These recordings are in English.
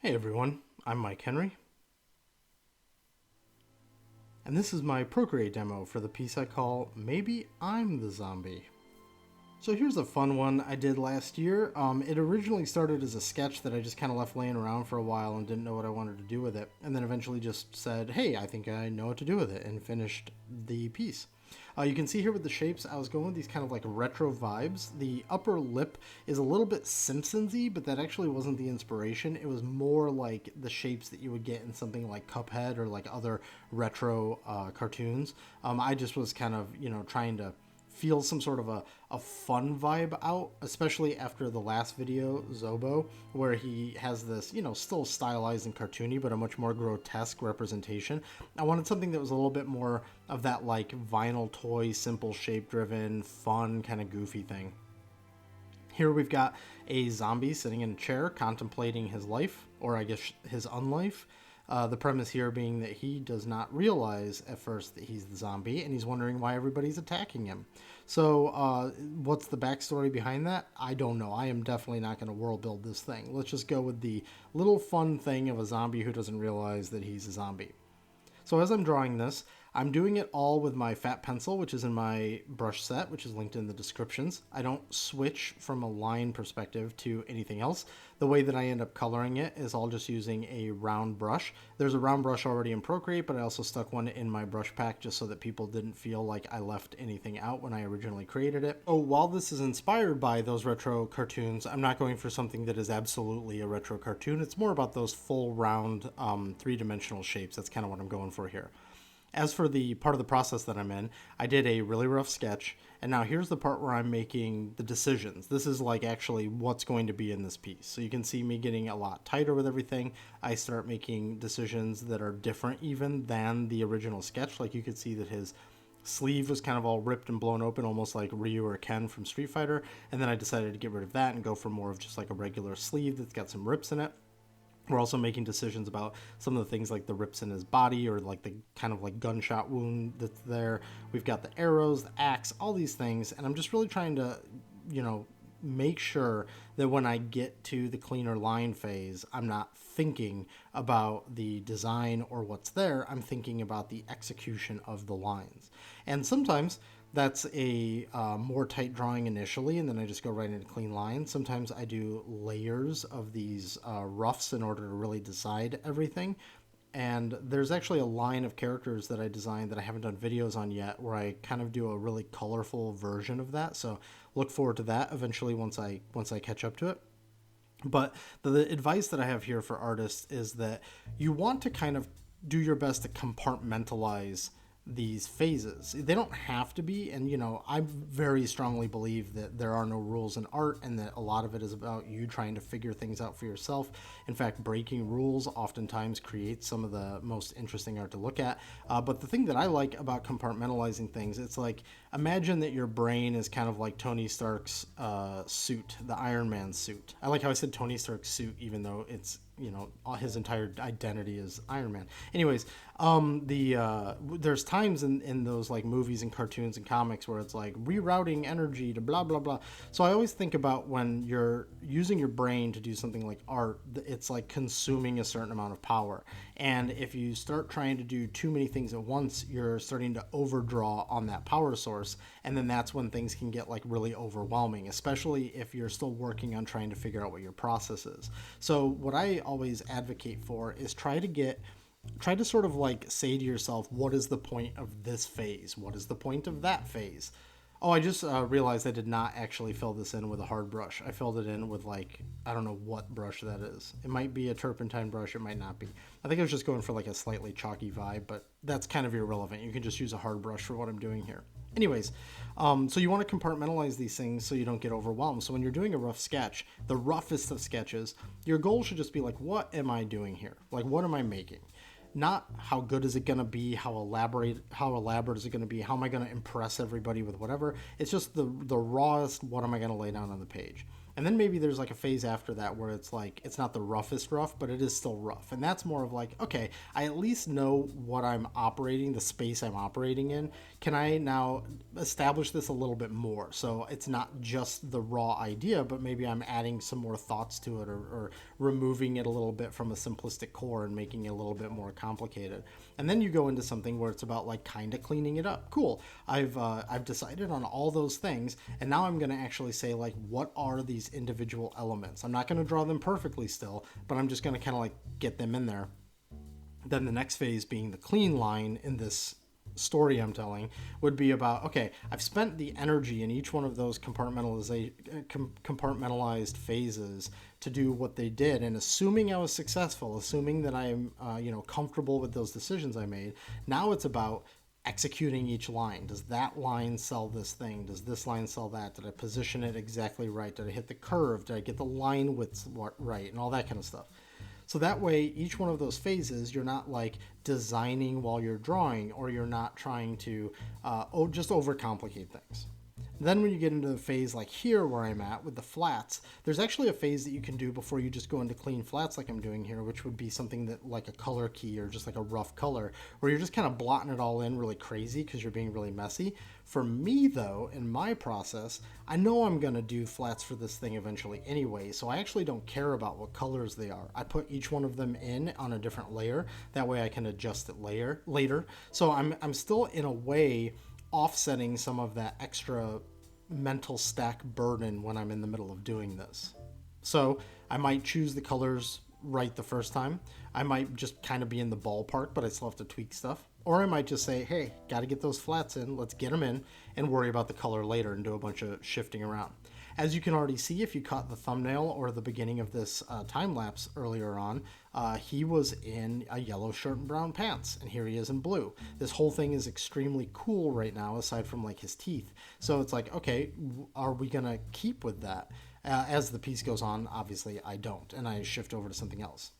Hey everyone, I'm Mike Henry, and this is my Procreate demo for the piece I call Maybe I'm the Zombie. So here's a fun one I did last year. It originally started as a sketch that I just kind of left laying around for a while and didn't know what I wanted to do with it, and then eventually just said, hey, I think I know what to do with it, and finished the piece. You can see here with the shapes, I was going with these kind of like retro vibes. The upper lip is a little bit Simpsons-y, but that actually wasn't the inspiration. It was more like the shapes that you would get in something like Cuphead or like other retro cartoons. I just was kind of, trying to feel some sort of a fun vibe out, especially after the last video, Zobo, where he has this, still stylized and cartoony, but a much more grotesque representation. I wanted something that was a little bit more of that like vinyl toy, simple shape driven, fun, kind of goofy thing. Here we've got a zombie sitting in a chair contemplating his life, or I guess his unlife. The premise here being that he does not realize at first that he's the zombie, and he's wondering why everybody's attacking him. So, what's the backstory behind that? I don't know. I am definitely not going to world build this thing. Let's just go with the little fun thing of a zombie who doesn't realize that he's a zombie. So as I'm drawing this, I'm doing it all with my fat pencil, which is in my brush set, which is linked in the descriptions. I don't switch from a line perspective to anything else. The way that I end up coloring it is all just using a round brush. There's a round brush already in Procreate, but I also stuck one in my brush pack just so that people didn't feel like I left anything out when I originally created it. Oh, while this is inspired by those retro cartoons, I'm not going for something that is absolutely a retro cartoon. It's more about those full round three-dimensional shapes. That's kind of what I'm going for here. As for the part of the process that I'm in, I did a really rough sketch, and now here's the part where I'm making the decisions. This is like actually what's going to be in this piece. So you can see me getting a lot tighter with everything. I start making decisions that are different even than the original sketch. Like you could see that his sleeve was kind of all ripped and blown open, almost like Ryu or Ken from Street Fighter. And then I decided to get rid of that and go for more of just like a regular sleeve that's got some rips in it. We're also making decisions about some of the things like the rips in his body or like the kind of like gunshot wound that's there. We've got the arrows, the axe, all these things. And I'm just really trying to, make sure that when I get to the cleaner line phase, I'm not thinking about the design or what's there. I'm thinking about the execution of the lines. And sometimes that's a more tight drawing initially, and then I just go right into clean lines. Sometimes I do layers of these roughs in order to really decide everything. And there's actually a line of characters that I designed that I haven't done videos on yet, where I kind of do a really colorful version of that. So look forward to that eventually once I catch up to it. But the advice that I have here for artists is that you want to kind of do your best to compartmentalize these phases. They don't have to be, and I very strongly believe that there are no rules in art and that a lot of it is about you trying to figure things out for yourself. In fact, breaking rules oftentimes creates some of the most interesting art to look at. But the thing that I like about compartmentalizing things, it's like, imagine that your brain is kind of like Tony Stark's suit, the Iron Man suit. I like how I said Tony Stark's suit, even though it's his entire identity is Iron Man. Anyways, there's times in those like movies and cartoons and comics where it's like rerouting energy to blah blah blah. So I always think about when you're using your brain to do something like art, it's like consuming a certain amount of power. And if you start trying to do too many things at once, you're starting to overdraw on that power source, and then that's when things can get like really overwhelming, especially if you're still working on trying to figure out what your process is. So what I always advocate for is try to sort of like say to yourself, what is the point of this phase? What is the point of that phase? Oh, I just realized I did not actually fill this in with a hard brush. I filled it in with like, I don't know what brush that is. It might be a turpentine brush, it might not be. I think I was just going for like a slightly chalky vibe, but that's kind of irrelevant. You can just use a hard brush for what I'm doing here. Anyways, so you want to compartmentalize these things so you don't get overwhelmed. So when you're doing a rough sketch, the roughest of sketches, your goal should just be like, what am I doing here? Like, what am I making? Not how good is it going to be, how elaborate is it going to be, how am I going to impress everybody with whatever. It's just the rawest, what am I going to lay down on the page. And then maybe there's like a phase after that where it's like, it's not the roughest rough, but it is still rough. And that's more of like, okay, I at least know what I'm operating, the space I'm operating in. Can I now establish this a little bit more? So it's not just the raw idea, but maybe I'm adding some more thoughts to it, or removing it a little bit from a simplistic core and making it a little bit more complicated. And then you go into something where it's about like kind of cleaning it up. Cool. I've decided on all those things, and now I'm going to actually say like, what are these individual elements? I'm not going to draw them perfectly still, but I'm just going to kind of like get them in there. Then the next phase, being the clean line in this story I'm telling, would be about, okay, I've spent the energy in each one of those compartmentalized phases to do what they did, and assuming I was successful, assuming that I'm comfortable with those decisions I made, now it's about executing each line. Does that line sell this thing? Does this line sell that? Did I position it exactly right? Did I hit the curve? Did I get the line width right? And all that kind of stuff. So that way, each one of those phases, you're not like designing while you're drawing, or you're not trying to just overcomplicate things. Then when you get into the phase like here where I'm at with the flats, there's actually a phase that you can do before you just go into clean flats like I'm doing here, which would be something that like a color key or just like a rough color, where you're just kind of blotting it all in really crazy because you're being really messy. For me though, in my process, I know I'm going to do flats for this thing eventually anyway, so I actually don't care about what colors they are. I put each one of them in on a different layer. That way I can adjust it later. So I'm still in a way offsetting some of that extra mental stack burden when I'm in the middle of doing this. So I might choose the colors right the first time. I might just kind of be in the ballpark, but I still have to tweak stuff. Or I might just say, hey, got to get those flats in, let's get them in, and worry about the color later and do a bunch of shifting around. As you can already see, if you caught the thumbnail or the beginning of this time lapse earlier on, he was in a yellow shirt and brown pants, and here he is in blue. This whole thing is extremely cool right now, aside from like his teeth. So it's like, okay, are we gonna keep with that? As the piece goes on, obviously I don't, and I shift over to something else.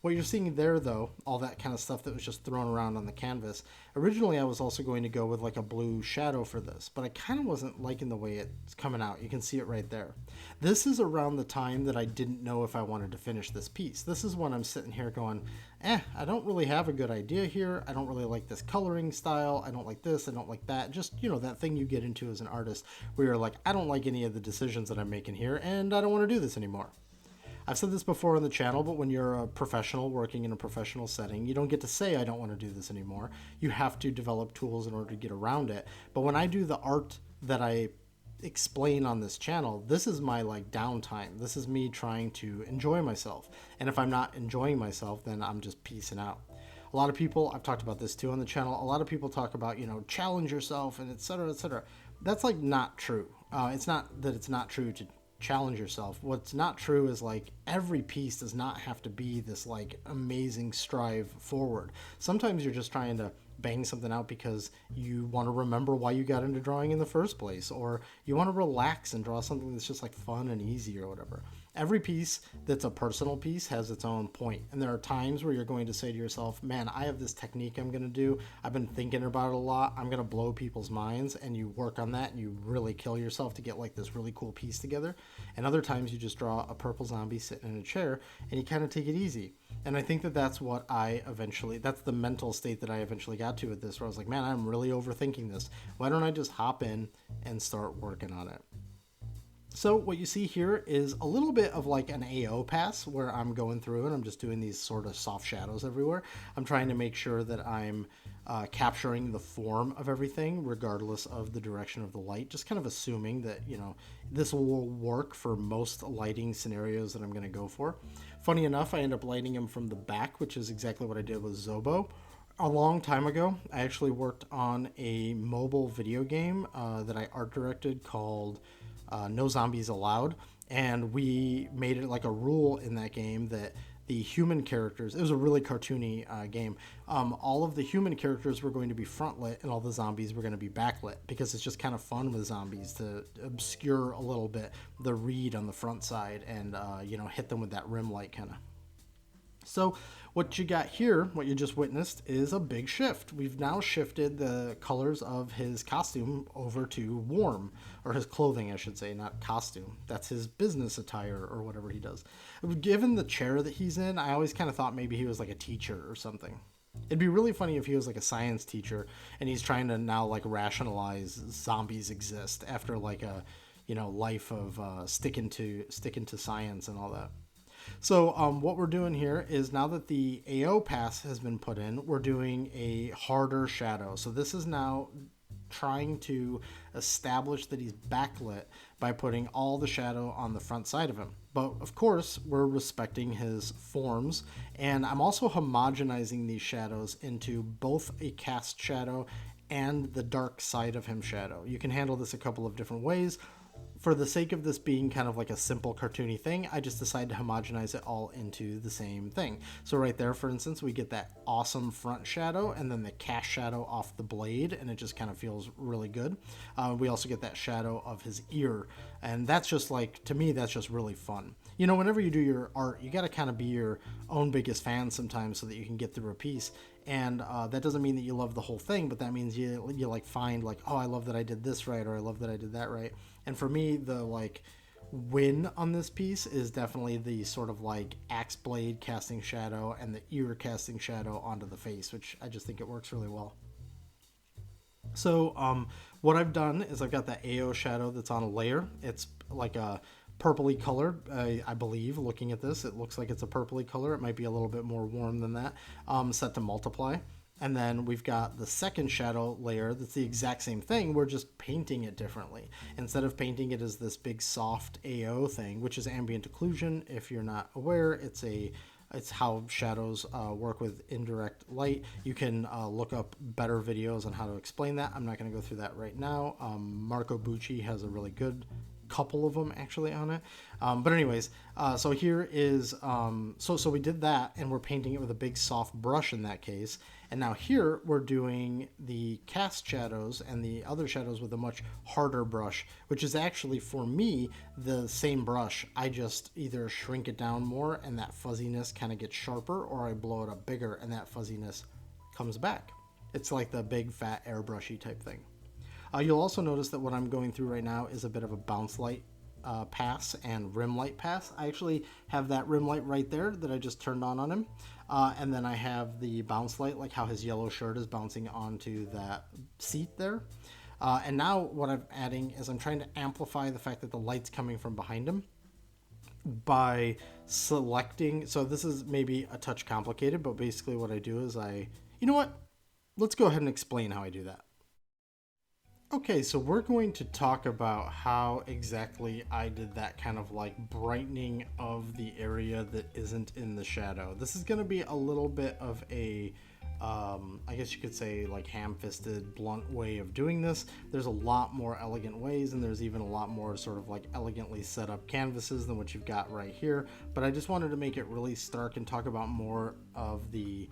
What you're seeing there, though, all that kind of stuff that was just thrown around on the canvas, originally I was also going to go with like a blue shadow for this, but I kind of wasn't liking the way it's coming out. You can see it right there. This is around the time that I didn't know if I wanted to finish this piece. This is when I'm sitting here going, I don't really have a good idea here. I don't really like this coloring style. I don't like this. I don't like that. Just, that thing you get into as an artist where you're like, I don't like any of the decisions that I'm making here, and I don't want to do this anymore. I've said this before on the channel, but when you're a professional working in a professional setting, you don't get to say, I don't want to do this anymore. You have to develop tools in order to get around it. But when I do the art that I explain on this channel, this is my like downtime. This is me trying to enjoy myself. And if I'm not enjoying myself, then I'm just peacing out. A lot of people, I've talked about this too on the channel, a lot of people talk about, challenge yourself and et cetera, et cetera. That's like not true. It's not that it's not true to challenge yourself. What's not true is like every piece does not have to be this like amazing strive forward. Sometimes you're just trying to bang something out because you want to remember why you got into drawing in the first place, or you want to relax and draw something that's just like fun and easy or whatever. Every piece that's a personal piece has its own point, and there are times where you're going to say to yourself, man, I have this technique I'm going to do. I've been thinking about it a lot. I'm going to blow people's minds, and you work on that and you really kill yourself to get like this really cool piece together. And other times you just draw a purple zombie sitting in a chair and you kind of take it easy. And I think that that's what that's the mental state that I eventually got to with this, where I was like, man, I'm really overthinking this. Why don't I just hop in and start working on it? So what you see here is a little bit of like an AO pass where I'm going through and I'm just doing these sort of soft shadows everywhere. I'm trying to make sure that I'm capturing the form of everything regardless of the direction of the light, just kind of assuming that, this will work for most lighting scenarios that I'm going to go for. Funny enough, I end up lighting them from the back, which is exactly what I did with Zobo. A long time ago, I actually worked on a mobile video game that I art directed called No Zombies Allowed, and we made it like a rule in that game that the human characters, it was a really cartoony game, all of the human characters were going to be front lit and all the zombies were going to be backlit, because it's just kind of fun with zombies to obscure a little bit the read on the front side and hit them with that rim light kind of. So what you got here, what you just witnessed, is a big shift. We've now shifted the colors of his costume over to warm, or his clothing, I should say, not costume. That's his business attire or whatever he does. Given the chair that he's in, I always kind of thought maybe he was like a teacher or something. It'd be really funny if he was like a science teacher and he's trying to now like rationalize zombies exist after like a, life of sticking to science and all that. So what we're doing here is, now that the AO pass has been put in, we're doing a harder shadow. So this is now trying to establish that he's backlit by putting all the shadow on the front side of him. But of course, we're respecting his forms, and I'm also homogenizing these shadows into both a cast shadow and the dark side of him shadow. You can handle this a couple of different ways. For the sake of this being kind of like a simple cartoony thing, I just decided to homogenize it all into the same thing. So right there, for instance, we get that awesome front shadow and then the cast shadow off the blade, and it just kind of feels really good. We also get that shadow of his ear, and that's just like, to me, that's just really fun. Whenever you do your art, you got to kind of be your own biggest fan sometimes so that you can get through a piece. And that doesn't mean that you love the whole thing, but that means you like find like, oh, I love that I did this right, or I love that I did that right. And for me, the like win on this piece is definitely the sort of like axe blade casting shadow and the ear casting shadow onto the face, which I just think it works really well. So what I've done is I've got that AO shadow that's on a layer. It's like a purpley color, I believe. Looking at this, it looks like it's a purpley color. It might be a little bit more warm than that, set to multiply. And then we've got the second shadow layer that's the exact same thing. We're just painting it differently. Instead of painting it as this big soft AO thing, which is ambient occlusion, if you're not aware, it's how shadows work with indirect light. You can look up better videos on how to explain that. I'm not going to go through that right now. Marco Bucci has a really good couple of them actually on it. But anyways, so here is, so we did that, and we're painting it with a big soft brush in that case. And now here we're doing the cast shadows and the other shadows with a much harder brush, which is actually, for me, the same brush. I just either shrink it down more and that fuzziness kind of gets sharper, or I blow it up bigger and that fuzziness comes back. It's like the big fat airbrushy type thing. You'll also notice that what I'm going through right now is a bit of a bounce light pass and rim light pass. I actually have that rim light right there that I just turned on him. And then I have the bounce light, like how his yellow shirt is bouncing onto that seat there. And now what I'm adding is I'm trying to amplify the fact that the light's coming from behind him by selecting. So this is maybe a touch complicated, but basically what I do is you know what? Let's go ahead and explain how I do that. Okay, so we're going to talk about how exactly I did that kind of like brightening of the area that isn't in the shadow. This is going to be a little bit of a, I guess you could say like ham-fisted, blunt way of doing this. There's a lot more elegant ways, and there's even a lot more sort of like elegantly set up canvases than what you've got right here. But I just wanted to make it really stark and talk about more of the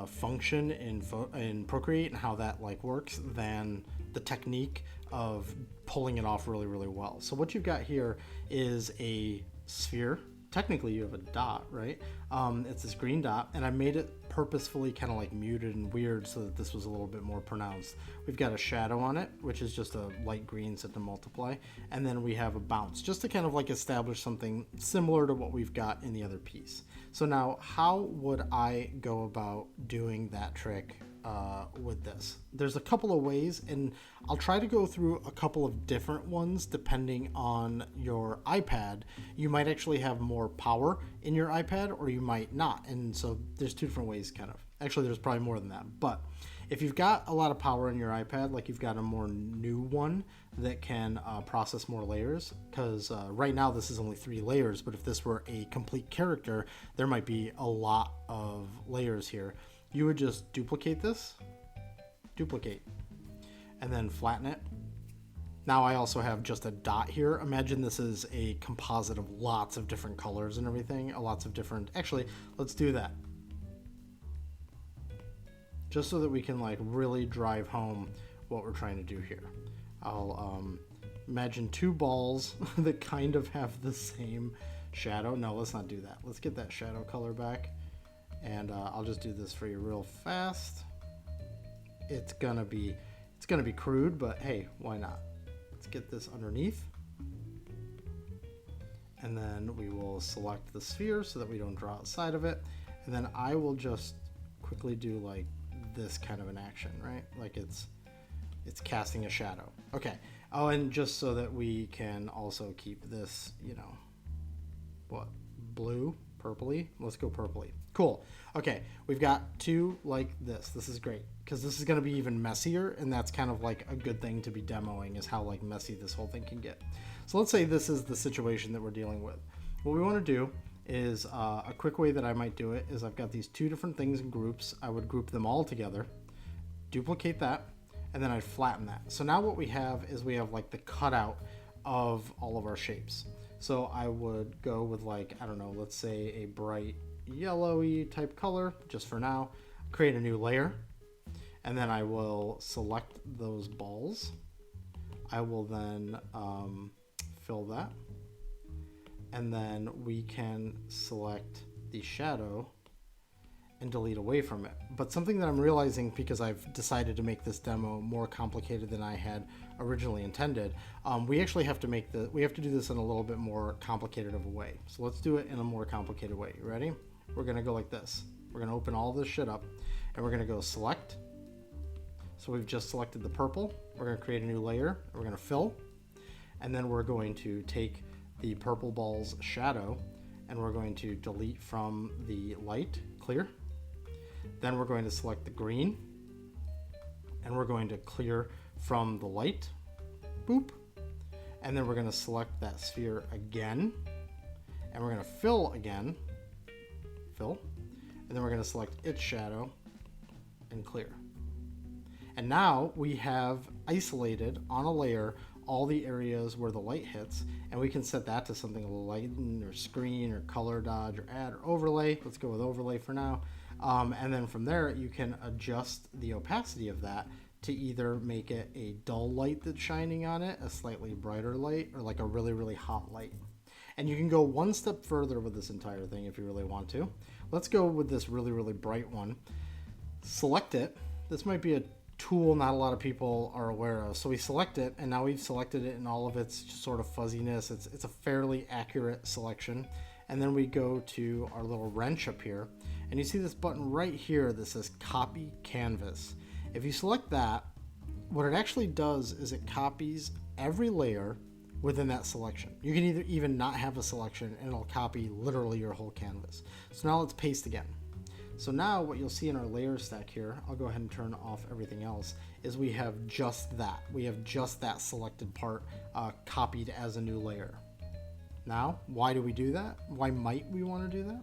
function in Procreate and how that like works than the technique of pulling it off really, really well. So what you've got here is a sphere. Technically you have a dot, right? It's this green dot, and I made it purposefully kind of like muted and weird so that this was a little bit more pronounced. We've got a shadow on it, which is just a light green set to multiply, and then we have a bounce just to kind of like establish something similar to what we've got in the other piece. So now how would I go about doing that trick with this? There's a couple of ways, and I'll try to go through a couple of different ones depending on your iPad. You might actually have more power in your iPad, or you might not, and so there's two different ways kind of. Actually, there's probably more than that, but if you've got a lot of power in your iPad, like you've got a more new one that can process more layers, because right now this is only 3 layers, but if this were a complete character, there might be a lot of layers here. You would just duplicate this, duplicate, and then flatten it. Now I also have just a dot here. Imagine this is a composite of lots of different colors and everything, lots of different, actually, let's do that. Just so that we can like really drive home what we're trying to do here. I'll imagine 2 balls that kind of have the same shadow. No, let's not do that. Let's get that shadow color back. And I'll just do this for you real fast. It's gonna be crude, but hey, why not? Let's get this underneath. And then we will select the sphere so that we don't draw outside of it. And then I will just quickly do like this kind of an action, right? Like it's casting a shadow. Okay. Oh, and just so that we can also keep this, you know, what, blue, purpley? Let's go purpley. Cool. Okay, we've got two like this. This is great because this is going to be even messier, and that's kind of like a good thing to be demoing, is how like messy this whole thing can get. So let's say this is the situation that we're dealing with. What we want to do is a quick way that I might do it is I've got these two different things in groups. I would group them all together, duplicate that, and then I'd flatten that. So now what we have is we have like the cutout of all of our shapes. So I would go with like, I don't know, let's say a bright yellowy type color just for now, create a new layer, and then I will select those balls. I will then fill that, and then we can select the shadow and delete away from it. But something that I'm realizing, because I've decided to make this demo more complicated than I had originally intended, we actually have to do this in a little bit more complicated of a way. So let's do it in a more complicated way. You ready? We're gonna go like this. We're gonna open all this shit up, and we're gonna go select. So we've just selected the purple. We're gonna create a new layer. We're gonna fill, and then we're going to take the purple ball's shadow, and we're going to delete from the light, clear. Then we're going to select the green, and we're going to clear from the light, boop. And then we're going to select that sphere again, and we're going to fill again, fill. And then we're going to select its shadow and clear. And now we have isolated on a layer all the areas where the light hits, and we can set that to something like lighten or screen or color dodge or add or overlay. Let's go with overlay for now. And then from there, you can adjust the opacity of that to either make it a dull light that's shining on it, a slightly brighter light, or like a really, really hot light. And you can go one step further with this entire thing if you really want to. Let's go with this really, really bright one. Select it. This might be a tool not a lot of people are aware of. So we select it, and now we've selected it in all of its sort of fuzziness. It's a fairly accurate selection. And then we go to our little wrench up here, and you see this button right here that says Copy Canvas. If you select that, what it actually does is it copies every layer within that selection. You can even not have a selection, and it'll copy literally your whole canvas. So now let's paste again. So now what you'll see in our layer stack here, I'll go ahead and turn off everything else, is we have just that. We have just that selected part copied as a new layer. Now, why do we do that? Why might we want to do that?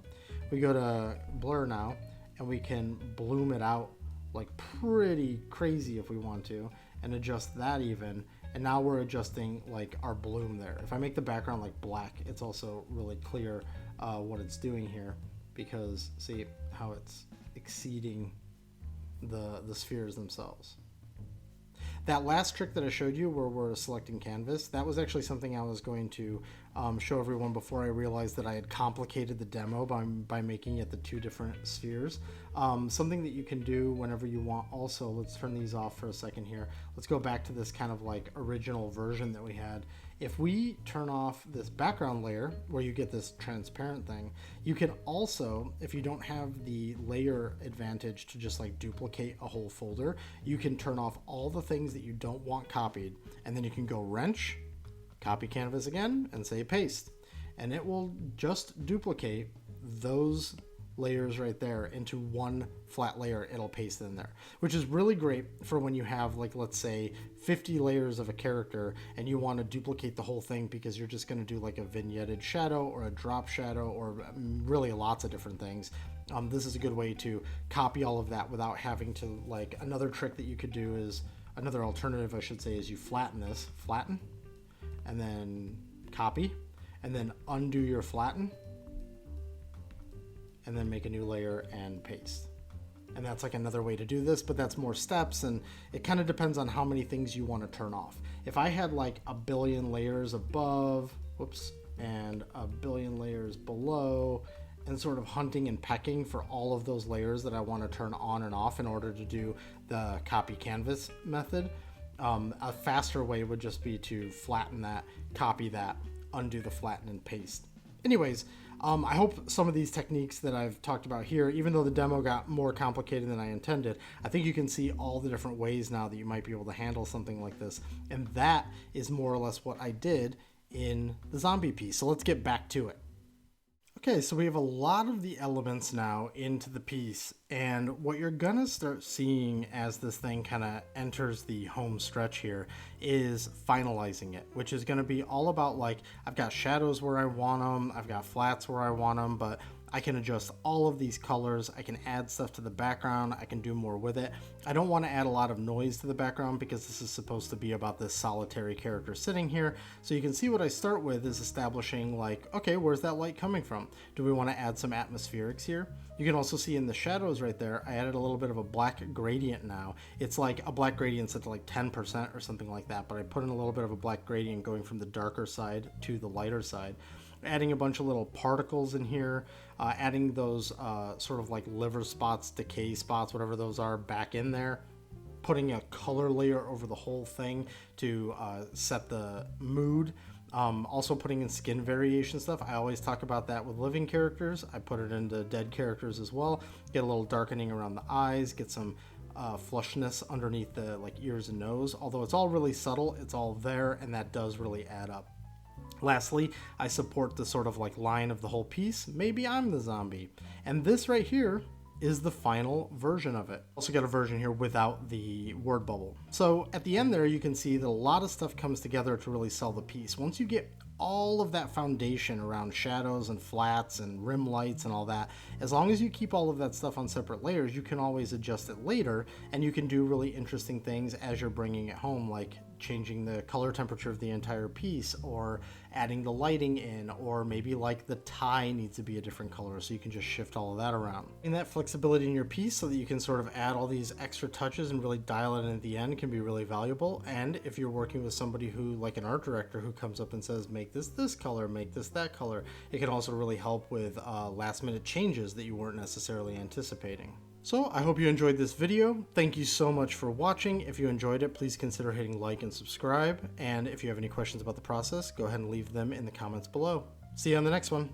We go to blur now, and we can bloom it out like pretty crazy if we want to, and adjust that even. And now we're adjusting like our bloom there. If I make the background like black, it's also really clear what it's doing here, because see how it's exceeding the spheres themselves. That last trick that I showed you where we're selecting canvas, that was actually something I was going to show everyone before I realized that I had complicated the demo by making it the two different spheres. Something that you can do whenever you want also, let's turn these off for a second here. Let's go back to this kind of like original version that we had. If we turn off this background layer where you get this transparent thing, you can also, if you don't have the layer advantage to just like duplicate a whole folder, you can turn off all the things that you don't want copied, and then you can go wrench, copy canvas again, and say paste. And it will just duplicate those layers right there into one flat layer. It'll paste it in there, which is really great for when you have like, let's say 50 layers of a character and you want to duplicate the whole thing because you're just going to do like a vignetted shadow or a drop shadow or really lots of different things. This is a good way to copy all of that without having to, like, another trick that you could do is, another alternative I should say, is you flatten this, flatten, and then copy, and then undo your flatten, and then make a new layer and paste. And that's like another way to do this, but that's more steps, and it kind of depends on how many things you want to turn off. If I had like a billion layers above, whoops, and a billion layers below, and sort of hunting and pecking for all of those layers that I want to turn on and off in order to do the copy canvas method. A faster way would just be to flatten that, copy that, undo the flatten and paste. Anyways, I hope some of these techniques that I've talked about here, even though the demo got more complicated than I intended, I think you can see all the different ways now that you might be able to handle something like this. And that is more or less what I did in the zombie piece. So let's get back to it. Okay, so we have a lot of the elements now into the piece, and what you're gonna start seeing as this thing kind of enters the home stretch here is finalizing it, which is gonna be all about, like, I've got shadows where I want them, I've got flats where I want them, but I can adjust all of these colors, I can add stuff to the background, I can do more with it. I don't want to add a lot of noise to the background because this is supposed to be about this solitary character sitting here. So you can see what I start with is establishing, like, okay, where's that light coming from? Do we want to add some atmospherics here? You can also see in the shadows right there, I added a little bit of a black gradient now. It's like a black gradient set to like 10% or something like that, but I put in a little bit of a black gradient going from the darker side to the lighter side. Adding a bunch of little particles in here, adding those sort of like liver spots, decay spots, whatever those are, back in there, putting a color layer over the whole thing to set the mood. Also putting in skin variation stuff. I always talk about that with living characters. I put it into dead characters as well. Get a little darkening around the eyes, get some flushness underneath the like ears and nose. Although it's all really subtle, it's all there, and that does really add up. Lastly, I support the sort of like line of the whole piece. Maybe I'm the zombie. And this right here is the final version of it. Also got a version here without the word bubble. So at the end there, you can see that a lot of stuff comes together to really sell the piece. Once you get all of that foundation around shadows and flats and rim lights and all that, as long as you keep all of that stuff on separate layers, you can always adjust it later, and you can do really interesting things as you're bringing it home, like changing the color temperature of the entire piece, or adding the lighting in, or maybe like the tie needs to be a different color, so you can just shift all of that around. And that flexibility in your piece so that you can sort of add all these extra touches and really dial it in at the end can be really valuable. And if you're working with somebody who, like an art director, who comes up and says, make this color, make this that color, it can also really help with last minute changes that you weren't necessarily anticipating. So I hope you enjoyed this video. Thank you so much for watching. If you enjoyed it, please consider hitting like and subscribe. And if you have any questions about the process, go ahead and leave them in the comments below. See you on the next one.